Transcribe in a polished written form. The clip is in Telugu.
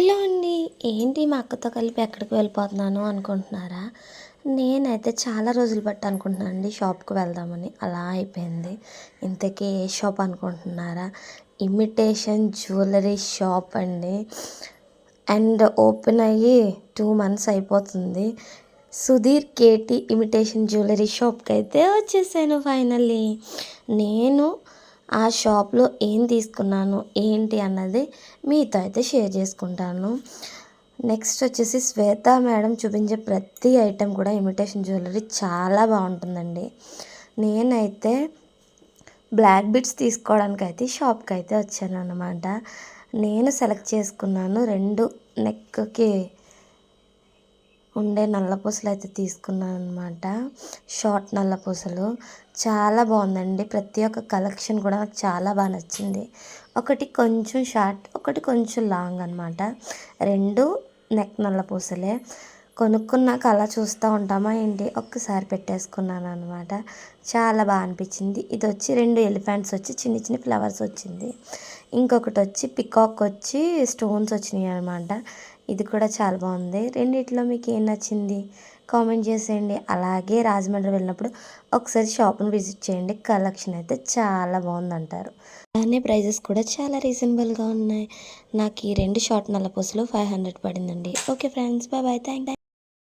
హలో అండి. ఏంటి మా అక్కతో కలిపి ఎక్కడికి వెళ్ళిపోతున్నాను అనుకుంటున్నారా? నేనైతే చాలా రోజులు బట్టి అనుకుంటున్నాను అండి షాప్‌కి వెళ్దామని. అలా అయిపోయింది. ఇంతకీ ఏ షాప్ అనుకుంటున్నారా? ఇమిటేషన్ జ్యువెలరీ షాప్ అండి. అండ్ ఓపెన్ అయ్యి 2 మంత్స్ అయిపోతుంది. సుధీర్ కేటీ ఇమిటేషన్ జ్యువెలరీ షాప్‌కైతే వచ్చేసాను ఫైనల్లీ. నేను ఆ షాప్‌లో ఏం తీసుకున్నాను, ఏంటి అన్నది మీతో అయితే షేర్ చేసుకుంటాను. నెక్స్ట్ వచ్చేసి శ్వేత మేడం చూపించే ప్రతి ఐటెం కూడా ఇమిటేషన్ జ్యువెలరీ చాలా బాగుంటుందండి. నేనైతే బ్లాక్ బిట్స్ తీసుకోవడానికైతే షాప్‌కి అయితే వచ్చానన్నమాట. నేను సెలెక్ట్ చేసుకున్నాను 2 నెక్‌కి ఉండే నల్లపూసలు అయితే తీసుకున్నాను అనమాట. షార్ట్ నల్లపూసలు చాలా బాగుందండి. ప్రతి ఒక్క కలెక్షన్ కూడా నాకు చాలా బాగా నచ్చింది. ఒకటి కొంచెం షార్ట్, ఒకటి కొంచెం లాంగ్ అనమాట. 2 నెక్ నల్లపూసలే. కొనుక్కున్నాక అలా చూస్తూ ఉంటామా ఏంటి, ఒక్కసారి పెట్టేసుకున్నాను అనమాట. చాలా బాగా అనిపించింది. ఇది వచ్చి 2 ఎలిఫెంట్స్ వచ్చి చిన్న చిన్న ఫ్లవర్స్ వచ్చింది. ఇంకొకటి వచ్చి పికాక్ వచ్చి స్టోన్స్ వచ్చినాయి అనమాట. ఇది కూడా చాలా బాగుంది. రెండిట్లో మీకు ఏం నచ్చింది కామెంట్ చేసేయండి. అలాగే రాజమండ్రి వెళ్ళినప్పుడు ఒకసారి షాప్ని విజిట్ చేయండి. కలెక్షన్ అయితే చాలా బాగుందంటారు. అలానే ప్రైజెస్ కూడా చాలా రీజనబుల్గా ఉన్నాయి. నాకు ఈ 2 షార్ట్ నల్లపూసలు 500 పడిందండి. Okay friends, bye bye. Thank